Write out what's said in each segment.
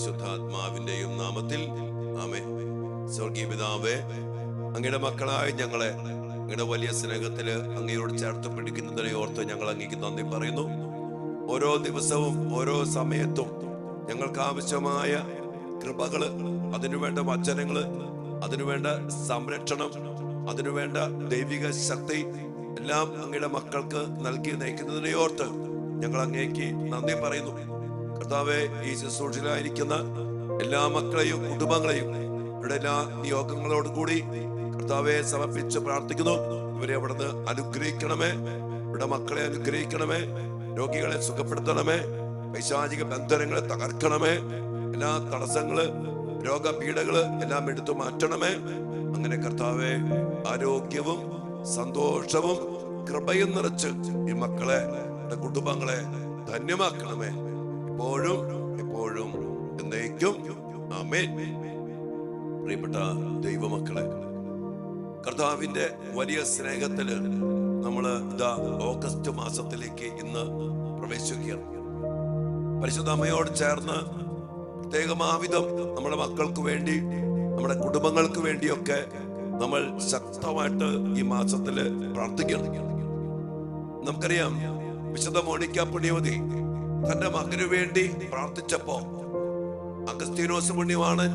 പരിശുദ്ധാത്മാവിന്റെയും നാമത്തിൽ ആമേൻ. സ്വർഗീയ പിതാവേ, അങ്ങയുടെ മക്കളായ ഞങ്ങളെ അങ്ങയുടെ വലിയ സ്നേഹത്തില് അങ്ങയോട് ചേർത്ത് പിടിക്കുന്നതിനെ ഓർത്ത് ഞങ്ങൾ അങ്ങേക്ക് നന്ദി പറയുന്നു. ഓരോ ദിവസവും ഓരോ സമയത്തും ഞങ്ങൾക്ക് ആവശ്യമായ കൃപകള്, അതിനുവേണ്ട വചനങ്ങള്, അതിനുവേണ്ട സംരക്ഷണം, അതിനുവേണ്ട ദൈവിക ശക്തി എല്ലാം അങ്ങയുടെ മക്കൾക്ക് നൽകി നയിക്കുന്നതിനെ ഓർത്ത് ഞങ്ങൾ അങ്ങേക്ക് നന്ദി പറയുന്നു. കർത്താവെ, ഈ ശുശ്രൂഷയിലായിരിക്കുന്ന എല്ലാ മക്കളെയും കുടുംബങ്ങളെയും ഇവിടെ എല്ലാ നിയോഗങ്ങളോട് കൂടി കർത്താവെ സമർപ്പിച്ച് പ്രാർത്ഥിക്കുന്നു. ഇവരെ അവിടുന്ന് അനുഗ്രഹിക്കണമേ, ഇവിടെ മക്കളെ അനുഗ്രഹിക്കണമേ, രോഗികളെ സുഖപ്പെടുത്തണമേ, പൈശാചിക ബന്ധനങ്ങളെ തകർക്കണമേ, എല്ലാ തടസ്സങ്ങള്, രോഗപീഠകള് എല്ലാം എടുത്തു മാറ്റണമേ. അങ്ങനെ കർത്താവെ, ആരോഗ്യവും സന്തോഷവും കൃപയും നിറച്ച് ഈ മക്കളെ, കുടുംബങ്ങളെ ധന്യമാക്കണമേ, ഇപ്പോഴും എപ്പോഴും എന്നേക്കും. ആമേൻ. പ്രിയപ്പെട്ട ദൈവമക്കളെ, കർത്താവിന്റെ വലിയ സ്നേഹത്തില് നമ്മള് ഇതാ ഓഗസ്റ്റ് മാസത്തിലേക്ക് ഇന്ന് പ്രവേശിക്കുകയാണ്. പരിശുദ്ധ അമ്മയോട് ചേർന്ന് പ്രത്യേകമാവിധം നമ്മുടെ മക്കൾക്ക് വേണ്ടി, നമ്മുടെ കുടുംബങ്ങൾക്ക് വേണ്ടിയൊക്കെ നമ്മൾ ശക്തമായിട്ട് ഈ മാസത്തില് പ്രാർത്ഥിക്കണം. നമുക്കറിയാം, വിശുദ്ധ മോണിക്ക പുണ്യവതി തന്റെ മകന് വേണ്ടി പ്രാർത്ഥിച്ചപ്പോ അഗസ്തീനോസ് പുണ്യവാണൻ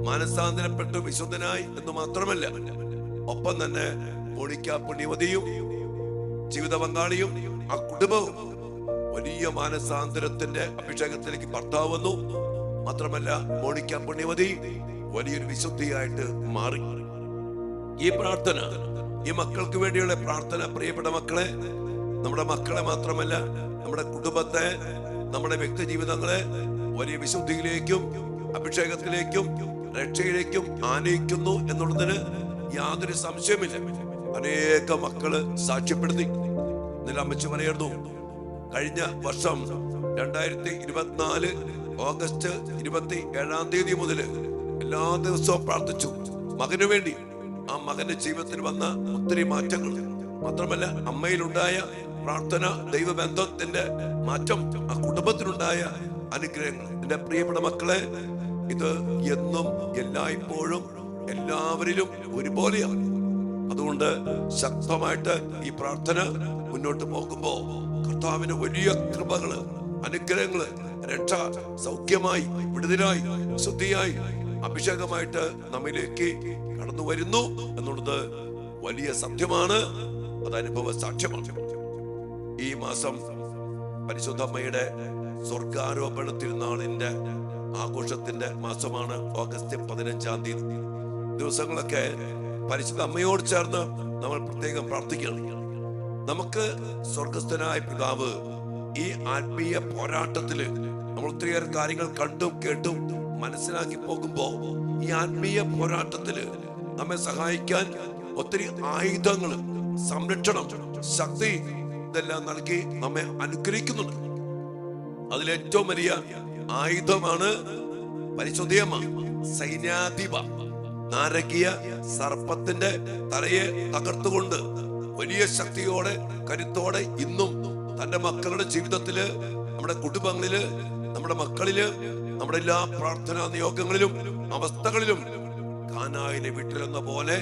മാനസാന്തരപ്പെട്ടു വിശുദ്ധനായി എന്ന് മാത്രമല്ല, ഒപ്പം തന്നെ മോണിക്ക പുണ്യവതിയും ജീവിത പങ്കാളിയും ആ കുടുംബവും വലിയ മാനസാന്തരത്തിന്റെ അഭിഷേകത്തിലേക്ക് ഭർത്താവ് വന്നു. മാത്രമല്ല, മോണിക്ക പുണ്യവതി വലിയൊരു വിശുദ്ധിയായിട്ട് മാറി. ഈ പ്രാർത്ഥന, ഈ മക്കൾക്ക് വേണ്ടിയുള്ള പ്രാർത്ഥന, പ്രിയപ്പെട്ട മക്കളെ, നമ്മുടെ മക്കളെ മാത്രമല്ല, നമ്മുടെ കുടുംബത്തെ, നമ്മുടെ വ്യക്തി ജീവിതങ്ങളെ വലിയ വിശുദ്ധിയിലേക്കും അഭിഷേകത്തിലേക്കും രക്ഷയിലേക്കും ആനയിക്കുന്നു എന്നുള്ളതിന് യാതൊരു സംശയമില്ല. അനേക മക്കള് സാക്ഷ്യപ്പെടുത്തി. ഇന്നലെ അമ്മച്ചി പറയായിരുന്നു, കഴിഞ്ഞ വർഷം 2024 ഓഗസ്റ്റ് 27 മുതല് എല്ലാ ദിവസവും പ്രാർത്ഥിച്ചു മകന് വേണ്ടി. ആ മകന്റെ ജീവിതത്തിൽ വന്ന ഒത്തിരി മാറ്റങ്ങൾ മാത്രമല്ല, അമ്മയിലുണ്ടായ പ്രാർത്ഥന, ദൈവബന്ധത്തിന്റെ മാറ്റം, ആ കുടുംബത്തിലുണ്ടായ അനുഗ്രഹങ്ങൾ. എന്റെ പ്രിയപ്പെട്ട മക്കളെ, ഇത് എന്നും എല്ലായ്പ്പോഴും എല്ലാവരിലും ഒരുപോലെയാണ്. അതുകൊണ്ട് ശക്തമായിട്ട് ഈ പ്രാർത്ഥന മുന്നോട്ട് പോകുമ്പോ കർത്താവിന്റെ വലിയ കൃപകള്, അനുഗ്രഹങ്ങള്, രക്ഷ, സൗഖ്യമായി, വിടുതലായി, ശുദ്ധിയായി, അഭിഷേകമായിട്ട് നമ്മിലേക്ക് കടന്നു വരുന്നു എന്നുള്ളത് വലിയ സത്യമാണ്. അത് അനുഭവ സാക്ഷ്യമാണ്. ഈ മാസം പരിശുദ്ധ അമ്മയുടെ സ്വർഗാരോപണ തിരുനാളിന്റെ ആഘോഷത്തിന്റെ മാസമാണ്. ഓഗസ്റ്റ് 15 ദിവസങ്ങളൊക്കെ പരിശുദ്ധ അമ്മയോട് ചേർന്ന് നമ്മൾ പ്രത്യേകം പ്രാർത്ഥിക്കണം. നമുക്ക് സ്വർഗസ്ഥനായ പിതാവ് ഈ ആത്മീയ പോരാട്ടത്തില് നമ്മൾ ഒത്തിരിയേറെ കാര്യങ്ങൾ കണ്ടും കേട്ടും മനസ്സിലാക്കി പോകുമ്പോ, ഈ ആത്മീയ പോരാട്ടത്തില് നമ്മെ സഹായിക്കാൻ ഒത്തിരി ആയുധങ്ങൾ, സംരക്ഷണം, ശക്തി ഇതെല്ലാം നൽകി നമ്മെ അനുഗ്രഹിക്കുന്നുണ്ട്. അതിലേറ്റവും വലിയ ആയുധമാണ് പരിശുദ്ധയമ്മ. സൈന്യാധിപ നാരകീയ സർപ്പത്തിന്റെ തലയെ തകർത്തുകൊണ്ട് വലിയ ശക്തിയോടെ, കരുത്തോടെ ഇന്നും തന്റെ മക്കളുടെ ജീവിതത്തില്, നമ്മുടെ കുടുംബങ്ങളില്, നമ്മുടെ മക്കളില്, നമ്മുടെ എല്ലാ പ്രാർത്ഥനാ നിയോഗങ്ങളിലും അവസ്ഥകളിലും കാനായിലെ വീട്ടിലെന്ന പോലെ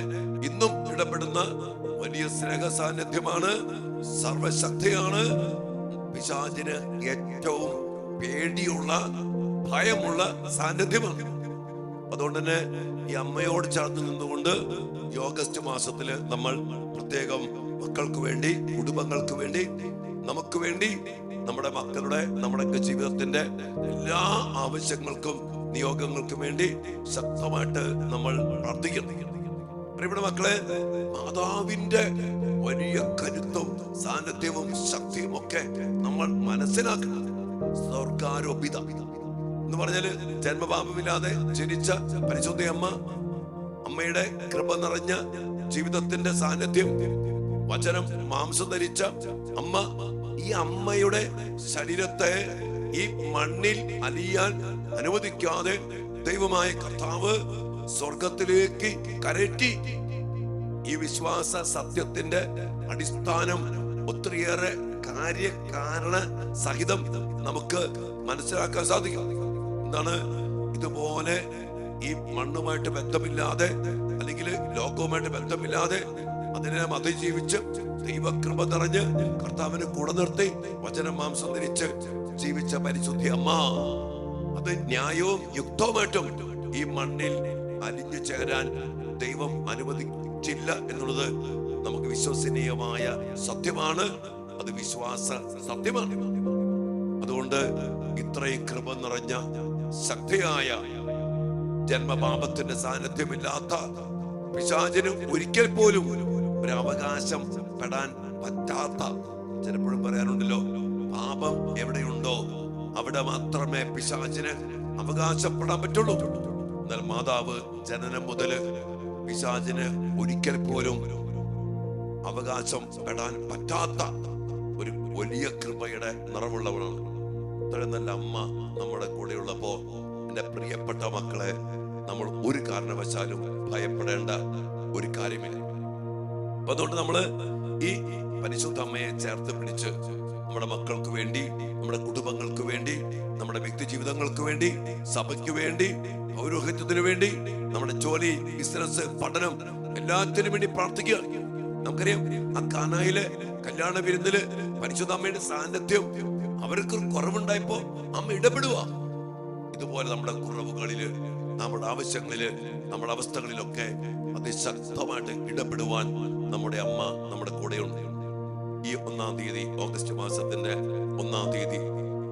ഇന്നും ഇടപെടുന്ന വലിയ സ്നേഹ സാന്നിധ്യമാണ്, സർവശക്തിയാണ്. പിശാചിന് ഏറ്റവും പേടിയുള്ള, ഭയമുള്ള സാന്നിധ്യമാണ്. അതുകൊണ്ട് തന്നെ ഈ അമ്മയോട് ചേർന്ന് നിന്നുകൊണ്ട് ഈ ഓഗസ്റ്റ് മാസത്തില് നമ്മൾ പ്രത്യേകം മക്കൾക്ക് വേണ്ടി, കുടുംബങ്ങൾക്ക് വേണ്ടി, നമുക്ക് വേണ്ടി, നമ്മുടെ മക്കളുടെ, നമ്മുടെ ജീവിതത്തിന്റെ എല്ലാ ആവശ്യങ്ങൾക്കും നിയോഗങ്ങൾക്കും വേണ്ടി ശക്തമായിട്ട് നമ്മൾ പ്രാർത്ഥിക്കുന്നു. പ്രിയപ്പെട്ട മക്കളെ, മാതാവിന്റെ വലിയ കരുത്തും സാന്നിധ്യവും ശക്തിയും ഒക്കെ നമ്മൾ മനസ്സിലാക്കണം. സ്വർഗാരോപിത എന്ന് പറഞ്ഞാല് ജന്മപാപമില്ലാതെ ജനിച്ച പരിശുദ്ധ അമ്മ, അമ്മയുടെ കൃപ നിറഞ്ഞ ജീവിതത്തിന്റെ സാന്നിധ്യം, വചനം മാംസം ധരിച്ച അമ്മ, ഈ അമ്മയുടെ ശരീരത്തെ ഈ മണ്ണിൽ അലിയാൻ അനുവദിക്കാതെ ദൈവമായ കർത്താവ് സ്വർഗത്തിലേക്ക് കയറ്റി. ഈ വിശ്വാസ സത്യത്തിന്റെ അടിസ്ഥാനം ഒത്തിരിയേറെ കാര്യകാരണ സഹിതം നമുക്ക് മനസ്സിലാക്കാൻ സാധിക്കും. എന്താണ്? ഇതുപോലെ ഈ മണ്ണുമായിട്ട് ബന്ധമില്ലാതെ അല്ലെങ്കിൽ ലോകവുമായിട്ട് ബന്ധമില്ലാതെ അതിനെ അതിജീവിച്ച് ദൈവകൃപ നിറഞ്ഞ് കർത്താവിന് കൂടെ നിർത്തി വചനം മാംസം ധരിച്ച് ജീവിച്ച പരിശുദ്ധി അമ്മ, അത് ന്യായവും യുക്തവുമായിട്ടും ഈ മണ്ണിൽ അലിഞ്ഞു ചേരാൻ ദൈവം അനുവദിച്ചില്ല എന്നുള്ളത് നമുക്ക് വിശ്വസനീയമായ സത്യമാണ്. അത് വിശ്വാസ സത്യമാണ്. അതുകൊണ്ട് ഇത്രയും കൃപ നിറഞ്ഞ ശക്തിയായ ജന്മപാപത്തിന്റെ സാന്നിധ്യമില്ലാത്ത പിശാചിന് ഒരിക്കൽ പോലും ഒരു അവകാശം പെടാൻ പറ്റാത്ത, ചിലപ്പോഴും പറയാറുണ്ടല്ലോ, പാപം എവിടെയുണ്ടോ അവിടെ മാത്രമേ പിശാചിന് അവകാശപ്പെടാൻ പറ്റുള്ളൂ. എന്നാൽ മാതാവ് ജനനം മുതല് പിശാചിന് ഒരിക്കൽ പോലും അവകാശം പെടാൻ പറ്റാത്ത ഒരു വലിയ കൃപയുടെ നിറവുള്ളവളാണ്. ഇത്രയും നല്ല അമ്മ നമ്മുടെ കൂടെയുള്ളപ്പോ എന്റെ പ്രിയപ്പെട്ട മക്കളെ, നമ്മൾ ഒരു കാരണവശാലും ഭയപ്പെടേണ്ട ഒരു കാര്യമില്ല. അപ്പൊ അതുകൊണ്ട് നമ്മള് ഈ പരിശുദ്ധ അമ്മയെ ചേർത്ത് പിടിച്ച് നമ്മുടെ മക്കൾക്ക് വേണ്ടി, നമ്മുടെ കുടുംബങ്ങൾക്ക് വേണ്ടി, നമ്മുടെ വ്യക്തി ജീവിതങ്ങൾക്ക് വേണ്ടി, സഭയ്ക്ക് വേണ്ടി, പൗരോഹിത്യത്തിന് വേണ്ടി, നമ്മുടെ ജോലി, ബിസിനസ്, പഠനം, എല്ലാത്തിനും വേണ്ടി പ്രാർത്ഥിക്കുക. നമുക്കറിയാം, ആ കാനായിലെ കല്യാണ വിരുന്നില് പരിശുദ്ധ അമ്മയുടെ സാന്നിധ്യം അവർക്ക് കുറവുണ്ടായപ്പോ അമ്മ ഇടപെടുക. ഇതുപോലെ നമ്മുടെ കുറവുകളില്, നമ്മുടെ ആവശ്യങ്ങളില്, നമ്മുടെ അവസ്ഥകളിലൊക്കെ അതിശക്തമായിട്ട് ഇടപെടുവാൻ നമ്മുടെ അമ്മ നമ്മുടെ കൂടെയുണ്ട്. ഈ 1-ാം തീയതി, ഓഗസ്റ്റ് മാസത്തിന്റെ 1-ാം തീയതി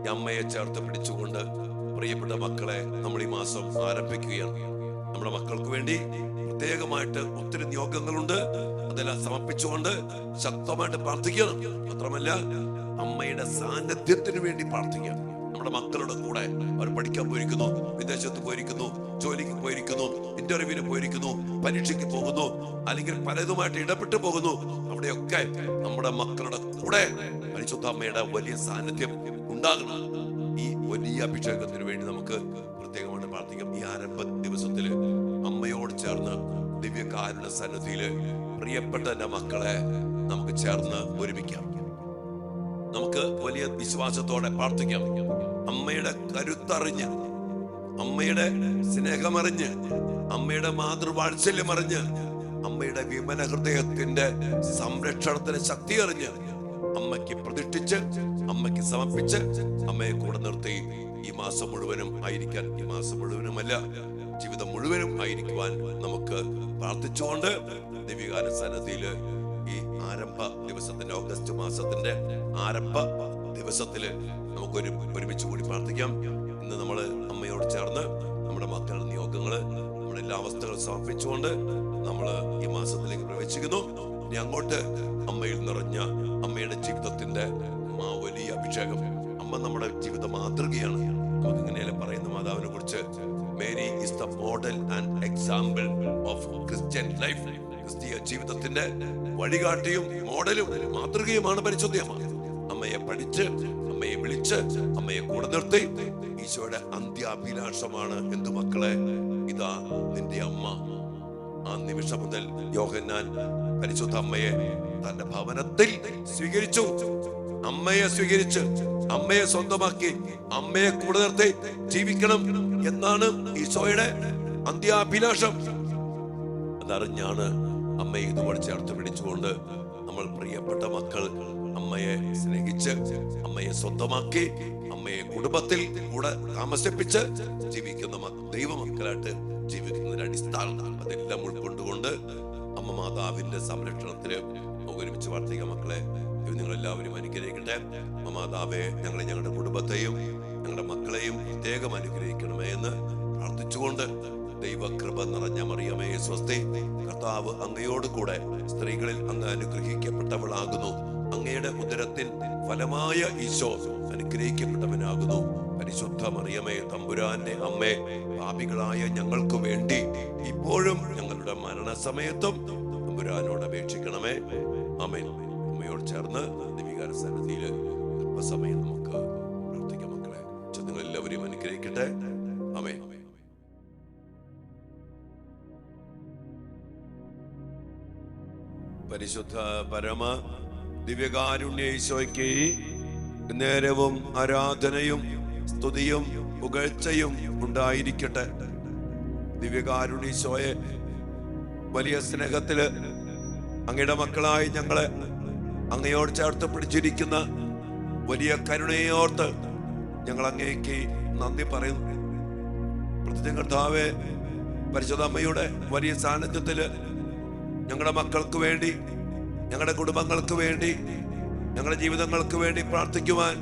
ഈ അമ്മയെ ചേർത്ത് പിടിച്ചുകൊണ്ട് പ്രിയപ്പെട്ട മക്കളെ നമ്മൾ ഈ മാസം ആരംഭിക്കുകയാണ്. നമ്മുടെ മക്കൾക്ക് വേണ്ടി പ്രത്യേകമായിട്ട് ഒത്തിരി നിയോഗങ്ങളുണ്ട്. അതെല്ലാം സമർപ്പിച്ചുകൊണ്ട് ശക്തമായിട്ട് പ്രാർത്ഥിക്കണം. മാത്രമല്ല, അമ്മയുടെ സാന്നിധ്യത്തിന് വേണ്ടി പ്രാർത്ഥിക്കണം. നമ്മുടെ മക്കളുടെ കൂടെ അവർ പഠിക്കാൻ പോയിരിക്കുന്നു, വിദേശത്ത് പോയിരിക്കുന്നു, ജോലിക്ക് പോയിരിക്കുന്നു, ഇന്റർവ്യൂവിന് പോയിരിക്കുന്നു, പരീക്ഷയ്ക്ക് പോകുന്നു, അല്ലെങ്കിൽ പലതുമായിട്ട് ഇടപെട്ട് പോകുന്നു. അവിടെയൊക്കെ നമ്മുടെ മക്കളുടെ കൂടെ പരിശുദ്ധ അമ്മയുടെ വലിയ സാന്നിധ്യം ഉണ്ടാകണം. ഈ വലിയ അഭിഷേകത്തിന് വേണ്ടി നമുക്ക് പ്രത്യേകമായിട്ട് പ്രാർത്ഥിക്കാം. ഈ ആരംഭ ദിവസത്തില് അമ്മയോട് ചേർന്ന് ദിവ്യകാരുണ്യ സന്നിധിയില് പ്രിയപ്പെട്ട എന്റെ മക്കളെ നമുക്ക് ചേർന്ന് ഒരുമിക്കാം. നമുക്ക് വലിയ വിശ്വാസത്തോടെ പ്രാർത്ഥിക്കാം. അമ്മയുടെ കരുത്തറിഞ്ഞ്, അമ്മയുടെ സ്നേഹമറിഞ്ഞ്, അമ്മയുടെ മാതൃവാത്സല്യം അറിഞ്ഞ്, അമ്മയുടെ വിമല ഹൃദയത്തിന്റെ സംരക്ഷണത്തിന് ശക്തി അറിഞ്ഞ് അമ്മയ്ക്ക് പ്രതിഷ്ഠിച്ച്, അമ്മയ്ക്ക് സമർപ്പിച്ച്, അമ്മയെ കൂടെ നിർത്തി ഈ മാസം മുഴുവനും ആയിരിക്കാൻ, ഈ മാസം മുഴുവനുമല്ല, ജീവിതം മുഴുവനും ആയിരിക്കുവാൻ നമുക്ക് പ്രാർത്ഥിച്ചുകൊണ്ട് ദിവ്യകാരുണ്യ സന്നിധിയില് ഈ ആരംഭ ദിവസത്തിന്റെ, ഓഗസ്റ്റ് മാസത്തിന്റെ ആരംഭ ദിവസത്തില് നമുക്ക് ഒരുമിച്ച് കൂടി പ്രാർത്ഥിക്കാം. ഇന്ന് നമ്മള് അമ്മയോട് ചേർന്ന് നമ്മുടെ മക്കളുടെ നിയോഗങ്ങള്, നമ്മുടെ എല്ലാ അവസ്ഥകളും സമർപ്പിച്ചുകൊണ്ട് നമ്മള് ഈ മാസത്തിലേക്ക് പ്രവേശിക്കുന്നു. ഇനി അങ്ങോട്ട് അമ്മയിൽ നിറഞ്ഞ അമ്മയുടെ ജീവിതത്തിന്റെ വലിയ അഭിഷേകം. അമ്മ നമ്മുടെ ജീവിത മാതൃകയാണ്. നമുക്ക് ഇങ്ങനെയല്ലേ പറയുന്ന മാതാവിനെ കുറിച്ച്, Mary is the model and example of Christian life. ക്രിസ്തീയ ജീവിതത്തിന്റെ വഴികാട്ടിയും മോഡലും മാതൃകയുമാണ് പരിശുദ്ധ അമ്മ. അമ്മയെ പഠിച്ച്, അമ്മയെ വിളിച്ച്, അമ്മയെ കൂടെ നിർത്തി ഈശോയുടെ അന്ത്യാഭിലാഷമാണ് എന്തു മക്കളെ, ഇതാ നിന്റെ അമ്മ. ആ നിമിഷം മുതൽ യോഹന്നാൻ പരിശുദ്ധ അമ്മയെ തന്റെ ഭവനത്തിൽ സ്വീകരിച്ചു. അമ്മയെ സ്വീകരിച്ച്, അമ്മയെ സ്വന്തമാക്കി, അമ്മയെ കൂടെ നിർത്തി ജീവിക്കണം എന്നാണ് ഈശോയുടെ അന്ത്യാഭിലാഷം. അതറിഞ്ഞാണ് അമ്മയെ ഇതുപോലെ ചേർത്ത് പിടിച്ചുകൊണ്ട് നമ്മൾ പ്രിയപ്പെട്ട മക്കൾ അമ്മയെ സ്നേഹിച്ച്, അമ്മയെ സ്വന്തമാക്കി, അമ്മയെ കുടുംബത്തിൽ കൂടെ താമസിപ്പിച്ച് ജീവിക്കുന്ന ദൈവമക്കളായിട്ട് ജീവിക്കുന്നതിന്റെ അടിസ്ഥാനം അതെല്ലാം ഉൾക്കൊണ്ടുകൊണ്ട് അമ്മ മാതാവിന്റെ സംരക്ഷണത്തിന് നമുക്ക് ഒരുമിച്ച് പ്രാർത്ഥിക്കാം. മക്കളെ, നിങ്ങളെല്ലാവരും അനുഗ്രഹിക്കട്ടെ. അമ്മ മാതാവെ, ഞങ്ങളെ, ഞങ്ങളുടെ കുടുംബത്തെയും ഞങ്ങളുടെ മക്കളെയും പ്രത്യേകം അനുഗ്രഹിക്കണമേ എന്ന് പ്രാർത്ഥിച്ചുകൊണ്ട്, ദൈവകൃപ നിറഞ്ഞ മറിയമേ സ്വസ്തി, കർത്താവ് അങ്ങയോട് കൂടെ സ്ത്രീകളിൽ അങ്ങ് അനുഗ്രഹിക്കപ്പെട്ടവളാകുന്നു. അങ്ങയുടെ ഉദരത്തിൻ ഫലമായ ഈശോ അനുഗ്രഹിക്കപ്പെട്ടവനാകുന്നു. പരിശുദ്ധ മറിയമേ, തമ്പുരാന്റെ അമ്മേ, പാപികളായ ഞങ്ങൾക്ക് വേണ്ടി ഇപ്പോഴും ഞങ്ങളുടെ മരണസമയത്തും തമ്പുരാനോട് അപേക്ഷിക്കണമേ. ആമേൻ. അമ്മയോട് ചേർന്ന് ദിവ്യകാരുണ്യ സന്നിധിയിൽ അല്പസമയം നമുക്ക് പ്രാർത്ഥിക്കാം. മക്കളെ, നിങ്ങൾ എല്ലാവരെയും അനുഗ്രഹിക്കട്ടെ. ആമേൻ. പരിശുദ്ധ പരമ ദിവ്യകാരുണ്യ ഈശോയ്ക്ക് നേരവും ആരാധനയും സ്തുതിയും പുകഴ്ചയും ഉണ്ടായിരിക്കട്ടെ. ദിവ്യകാരുണ്യീശോയെ, വലിയ സ്നേഹത്തില് അങ്ങയുടെ മക്കളായി ഞങ്ങളെ അങ്ങയോട് ചേർത്ത് പിടിച്ചിരിക്കുന്ന വലിയ കരുണയോർത്ത് ഞങ്ങൾ അങ്ങേക്ക് നന്ദി പറയുന്നു. പ്രത്യേക കർത്താവേ, പരിശുദ്ധ അമ്മയുടെ വലിയ സാന്നിധ്യത്തില് ഞങ്ങളുടെ മക്കൾക്ക് വേണ്ടി, ഞങ്ങളുടെ കുടുംബങ്ങൾക്ക് വേണ്ടി, ഞങ്ങളുടെ ജീവിതങ്ങൾക്ക് വേണ്ടി പ്രാർത്ഥിക്കുവാൻ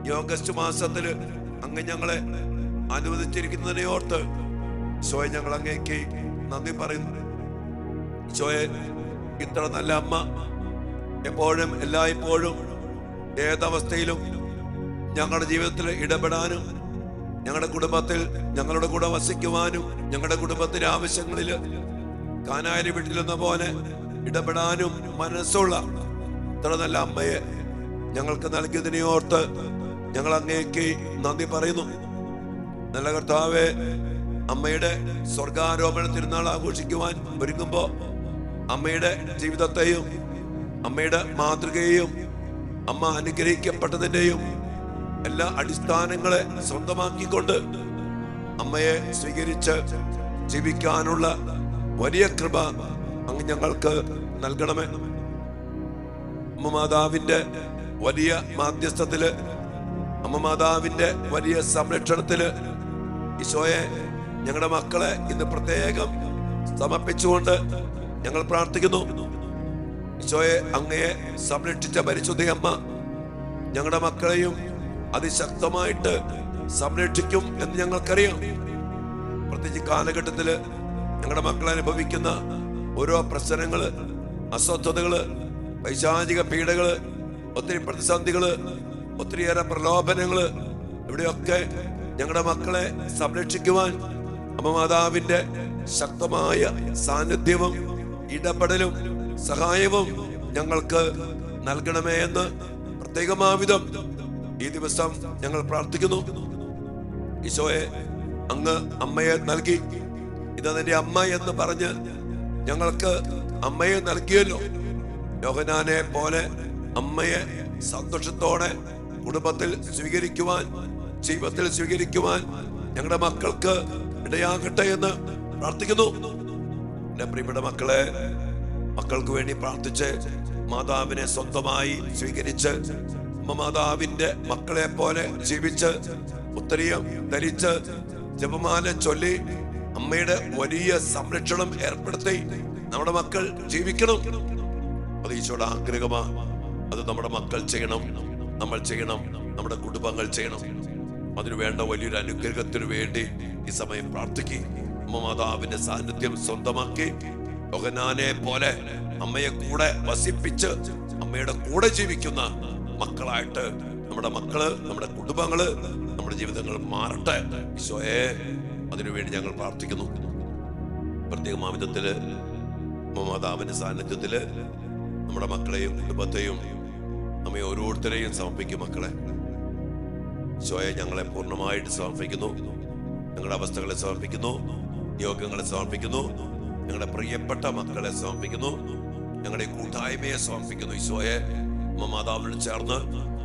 ഈ ഓഗസ്റ്റ് മാസത്തില് അങ്ങ് ഞങ്ങളെ അനുവദിച്ചിരിക്കുന്നതിനെ ഓർത്ത് ഈശോയെ ഞങ്ങൾ അങ്ങേക്ക് നന്ദി പറയുന്നു. ഈശോയെ, ഇത്ര നല്ല അമ്മ എപ്പോഴും എല്ലായ്പ്പോഴും ഏതവസ്ഥയിലും ഞങ്ങളുടെ ജീവിതത്തിൽ ഇടപെടാനും, ഞങ്ങളുടെ കുടുംബത്തിൽ ഞങ്ങളുടെ കൂടെ വസിക്കുവാനും, ഞങ്ങളുടെ കുടുംബത്തിന്റെ ആവശ്യങ്ങളിൽ കാനായിരി വീട്ടിലെന്ന പോലെ ഇടപെടാനും മനസ്സുള്ള ഇത്ര നല്ല അമ്മയെ ഞങ്ങൾക്ക് നൽകിയതിനെ ഓർത്ത് ഞങ്ങൾ അങ്ങേക്ക് നന്ദി പറയുന്നു. നല്ല കർത്താവെ, അമ്മയുടെ സ്വർഗാരോപണ തിരുനാൾ ആഘോഷിക്കുവാൻ ഒരുങ്ങുമ്പോ അമ്മയുടെ ജീവിതത്തെയും അമ്മയുടെ മാതൃകയെയും അമ്മ അനുഗ്രഹിക്കപ്പെട്ടതിന്റെയും എല്ലാ അടിസ്ഥാനങ്ങളെ സ്വന്തമാക്കിക്കൊണ്ട് അമ്മയെ സ്വീകരിച്ച് ജീവിക്കാനുള്ള വലിയ കൃപ അങ്ങ് ഞങ്ങൾക്ക് നൽകണമേ. അമ്മ മാതാവിന്റെ വലിയ മാധ്യസ്ഥത്തില്, അമ്മ മാതാവിന്റെ വലിയ സംരക്ഷണത്തില് ഈശോയെ, ഞങ്ങളുടെ മക്കളെ ഇന്ന് പ്രത്യേകം സമർപ്പിച്ചുകൊണ്ട് ഞങ്ങൾ പ്രാർത്ഥിക്കുന്നു. ഈശോയെ, അങ്ങയെ സംരക്ഷിച്ച പരിശുദ്ധ അമ്മ ഞങ്ങളുടെ മക്കളെയും അതിശക്തമായിട്ട് സംരക്ഷിക്കും എന്ന് ഞങ്ങൾക്കറിയാം. പ്രത്യേകിച്ച് കാലഘട്ടത്തില് ഞങ്ങളുടെ മക്കൾ അനുഭവിക്കുന്ന ഓരോ പ്രശ്നങ്ങള്, അസ്വസ്ഥതകള്, പൈശാചിക പീഡകള്, ഒത്തിരി പ്രതിസന്ധികള്, ഒത്തിരിയേറെ പ്രലോഭനങ്ങള്, ഇവിടെയൊക്കെ ഞങ്ങളുടെ മക്കളെ സംരക്ഷിക്കുവാൻ അമ്മ മാതാവിന്റെ ശക്തമായ സാന്നിധ്യവും ഇടപെടലും സഹായവും ഞങ്ങൾക്ക് നൽകണമേ എന്ന് പ്രത്യേകമാവിധം ഈ ദിവസം ഞങ്ങൾ പ്രാർത്ഥിക്കുന്നു. ഈശോയെ, അങ്ങ് അമ്മയെ നൽകി, ഇതെന്റെ അമ്മ എന്ന് പറഞ്ഞ് ഞങ്ങൾക്ക് അമ്മയെ നൽകിയല്ലോ. യോഹന്നാനെ പോലെ അമ്മയെ സന്തോഷത്തോടെ കുടുംബത്തിൽ സ്വീകരിക്കുവാൻ, ജീവിതത്തിൽ സ്വീകരിക്കുവാൻ ഞങ്ങളുടെ മക്കൾക്ക് ഇടയാകട്ടെ എന്ന് പ്രാർത്ഥിക്കുന്നു. എന്റെ പ്രിയപ്പെട്ട മക്കളെ, മക്കൾക്ക് വേണ്ടി പ്രാർത്ഥിച്ച് മാതാവിനെ സ്വന്തമായി സ്വീകരിച്ച് മാതാവിന്റെ മക്കളെ പോലെ ജീവിച്ച് ഉത്തരീയം ധരിച്ച് ജപമാല ചൊല്ലി അമ്മയുടെ വലിയ സംരക്ഷണം ഏർപ്പെടുത്തി നമ്മുടെ മക്കൾ ജീവിക്കണം. അത് ഈശോയുടെ ആഗ്രഹമാണ്. അത് നമ്മുടെ മക്കൾ ചെയ്യണം, നമ്മൾ ചെയ്യണം, നമ്മുടെ കുടുംബങ്ങൾ ചെയ്യണം. അതിനുവേണ്ട വലിയൊരു അനുഗ്രഹത്തിന് വേണ്ടി ഈ സമയം പ്രാർത്ഥിക്കുക. അമ്മ മാതാവിന്റെ സാന്നിധ്യം സ്വന്തമാക്കി യോഹന്നാനെ പോലെ അമ്മയെ കൂടെ വസിപ്പിച്ച് അമ്മയുടെ കൂടെ ജീവിക്കുന്ന മക്കളായിട്ട് നമ്മുടെ മക്കള്, നമ്മുടെ കുടുംബങ്ങള്, നമ്മുടെ ജീവിതങ്ങൾ മാറട്ടെ. ഈശോയെ, അതിനുവേണ്ടി ഞങ്ങൾ പ്രാർത്ഥിക്കുന്നു. പ്രത്യേക വിധത്തില് മാതാവിന്റെ സാന്നിധ്യത്തില് നമ്മുടെ മക്കളെയും കുടുംബത്തെയും നമ്മെ ഓരോരുത്തരെയും സമർപ്പിക്കും. മക്കളെ, ഈശോയെ, ഞങ്ങളെ പൂർണ്ണമായിട്ട് സമർപ്പിക്കുന്നു. ഞങ്ങളുടെ അവസ്ഥകളെ സമർപ്പിക്കുന്നു, യോഗങ്ങളെ സമർപ്പിക്കുന്നു, ഞങ്ങളുടെ പ്രിയപ്പെട്ട മക്കളെ സമർപ്പിക്കുന്നു, ഞങ്ങളുടെ കൂട്ടായ്മയെ സമർപ്പിക്കുന്നു. ഈശോയെ, മാതാവിനോട് ചേർന്ന്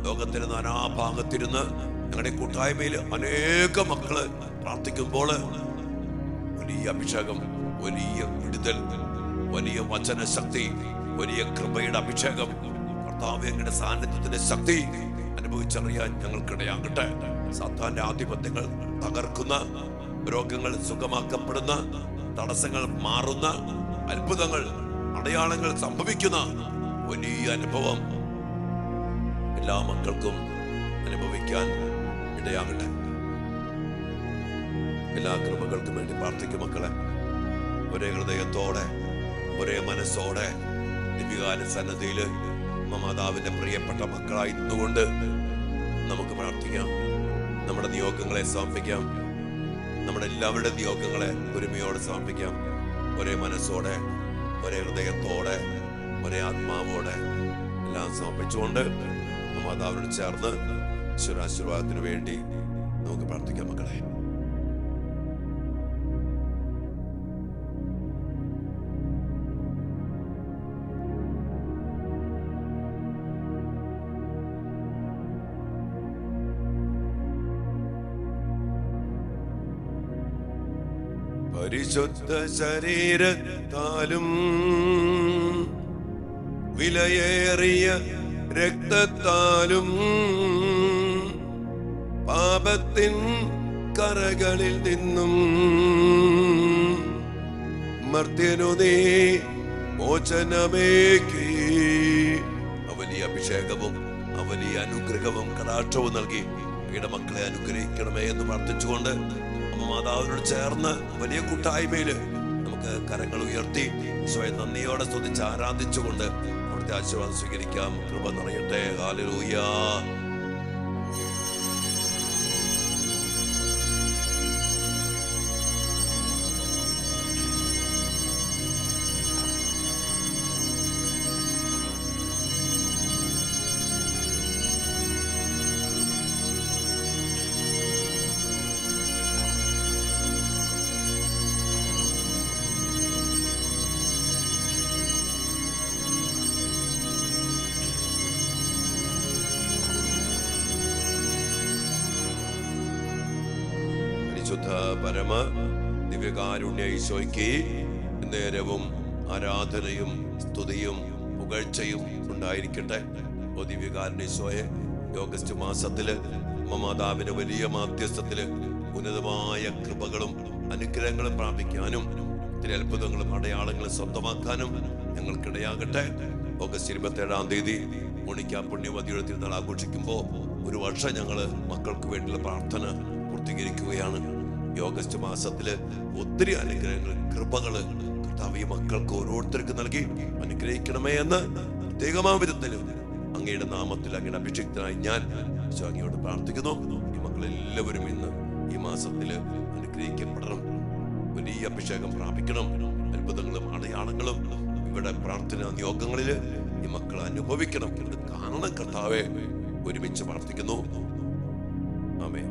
ലോകത്തിന്റെ നാനാഭാഗത്തിരുന്ന് ഞങ്ങളുടെ കൂട്ടായ്മയിൽ അനേക മക്കള് പ്രാർത്ഥിക്കുമ്പോൾ വലിയ അഭിഷേകം, വലിയ വിടുതൽ, വലിയ വചനശക്തി, വലിയ കൃപയുടെ അഭിഷേകം, കർത്താവിന്റെ സാന്നിധ്യത്തിന്റെ ശക്തി അനുഭവിച്ചറിയാൻ ഞങ്ങൾക്കിടയാകട്ടെ. സാത്താന്റെ ആധിപത്യങ്ങൾ തകർക്കുന്ന, രോഗങ്ങൾ സുഖമാക്കപ്പെടുന്ന, തടസ്സങ്ങൾ മാറുന്ന, അത്ഭുതങ്ങൾ, അടയാളങ്ങൾ സംഭവിക്കുന്ന വലിയ അനുഭവം എല്ലാ മക്കൾക്കും അനുഭവിക്കാൻ ഇടയാകട്ടെ. എല്ലാ കൃപകൾക്കും വേണ്ടി പ്രാർത്ഥിക്കും. മക്കളെ, ഒരേ ഹൃദയത്തോടെ, ഒരേ മനസ്സോടെ ദിവ്യകാല സന്നദ്ധിയില് മാതാവിന്റെ പ്രിയപ്പെട്ട മക്കളായി നിന്നുകൊണ്ട് നമുക്ക് പ്രാർത്ഥിക്കാം. നമ്മുടെ നിയോഗങ്ങളെ സമർപ്പിക്കാം. നമ്മുടെ എല്ലാവരുടെ നിയോഗങ്ങളെ ഒരുമയോടെ സമർപ്പിക്കാം. ഒരേ മനസ്സോടെ, ഒരേ ഹൃദയത്തോടെ, ഒരേ ആത്മാവോടെ എല്ലാം സമർപ്പിച്ചുകൊണ്ട് മാതാവിനോട് ചേർന്ന് ഈശ്വരാശീർവാദത്തിന് വേണ്ടി നമുക്ക് പ്രാർത്ഥിക്കാം. മക്കളെ, പരിശുദ്ധ ശരീരത്താലും വിലയേറിയ രക്തത്താലും പാപത്തിൻ കറകളിൽ നിന്നും മർത്യനു നീ മോചനമേകി. വലിയ അഭിഷേകവും വലിയ അനുഗ്രഹവും കടാക്ഷവും നൽകി അങ്ങയുടെ മക്കളെ അനുഗ്രഹിക്കണമേ എന്ന് പ്രാർത്ഥിച്ചുകൊണ്ട് അമ്മ മാതാവിനോട് ചേർന്ന് വലിയ കൂട്ടായ്മയില് നമുക്ക് കരങ്ങൾ ഉയർത്തി സ്വയം നന്ദിയോടെ സ്തുതിച്ച് ആരാധിച്ചുകൊണ്ട് അവിടുത്തെ ആശീർവാദം സ്വീകരിക്കാം. കൃപ നിറയട്ടെ. ഹല്ലേലൂയ. പരമ ദിവ്യകാരുണ്യ ഈശോയ്ക്ക് നേരവും ആരാധനയും സ്തുതിയും പുകഴ്ചയും ഉണ്ടായിരിക്കട്ടെ. ഓ ദിവ്യകാരുണ്യ ഈശോയെ, ഓഗസ്റ്റ് മാസത്തില് മാതാവിന്റെ വലിയ മാധ്യസ്ഥത്തില് ഉന്നതമായ കൃപകളും അനുഗ്രഹങ്ങളും പ്രാപിക്കാനും ഒത്തിരി അത്ഭുതങ്ങളും അടയാളങ്ങളും സ്വന്തമാക്കാനും ഞങ്ങൾക്കിടയാകട്ടെ. ഓഗസ്റ്റ് 27-ാം തീയതി മോണിക്ക പുണ്യവതിയുടെ തിരുനാൾ ആഘോഷിക്കുമ്പോൾ ഒരു വർഷം ഞങ്ങള് മക്കൾക്ക് വേണ്ടിയുള്ള പ്രാർത്ഥന പൂർത്തീകരിക്കുകയാണ്. ഈ ഓഗസ്റ്റ് മാസത്തില് ഒത്തിരി അനുഗ്രഹങ്ങൾ, കൃപകള് കർത്താവ് ഈ മക്കൾക്ക് ഓരോരുത്തർക്കും നൽകി അനുഗ്രഹിക്കണമേ എന്ന് പ്രത്യേകമായ വിധത്തില് അങ്ങയുടെ നാമത്തിൽ അങ്ങയുടെ അഭിഷിക്തനായി ഞാൻ അങ്ങയോട് പ്രാർത്ഥിക്കുന്നു. ഈ മക്കളെല്ലാവരും ഇന്ന് ഈ മാസത്തില് അനുഗ്രഹിക്കപ്പെടണം, വലിയ അഭിഷേകം പ്രാപിക്കണം. അത്ഭുതങ്ങളും അടയാളങ്ങളും ഇവിടെ പ്രാർത്ഥനാ നിയോഗങ്ങളില് ഈ മക്കൾ അനുഭവിക്കണം. ഇത് കാണണം കർത്താവെ. ഒരുമിച്ച് പ്രാർത്ഥിക്കുന്നു. ആമേൻ.